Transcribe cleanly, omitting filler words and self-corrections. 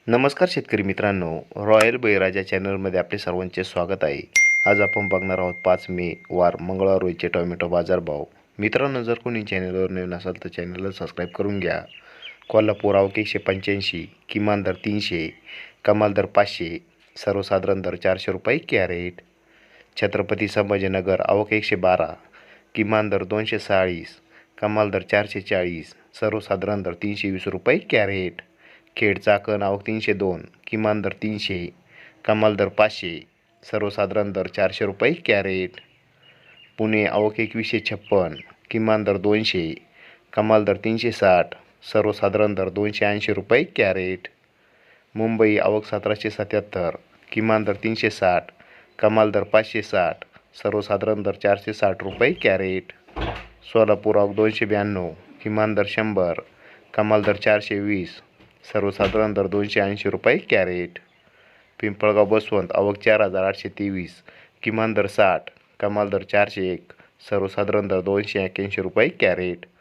नमस्कार शेतकरी मित्रांनो, रॉयल बळीराजा चॅनलमध्ये आपले सर्वांचे स्वागत आहे. आज आपण बघणार आहोत 5 मे वार मंगळवार रोजचे टोमॅटो बाजारभाव. मित्रांनो, जर कोणी चॅनलवर नवीन असाल तर चॅनलला सबस्क्राईब करून घ्या. कोल्हापूर आवक 185, किमान दर 300, कमाल दर 500, सर्वसाधारण दर 400 रुपये कॅरेट. छत्रपती संभाजीनगर आवक 112, किमान दर 240, कमाल दर 440, सर्वसाधारण दर 320 रुपये कॅरेट. खेड चाकण आवक 302, किमान दर 300, कमाल दर 500, सर्वसाधारण दर 400 रुपये कॅरेट. पुणे आवक 2156, किमान दर 200, कमाल दर 360, सर्वसाधारण दर 280 रुपये कॅरेट. मुंबई आवक 1777, किमान दर 360, कमाल दर 560, सर्वसाधारण दर 460 रुपये कॅरेट. सोलापूर आवक 292, किमान दर 100, कमाल दर 420, सर्वसाधारण दर 280 रुपये कॅरेट. पिंपळगाव बसवंत आवक 4823, किमान दर 60, कमाल दर 401, सर्वसाधारण दर 281 रुपये कॅरेट.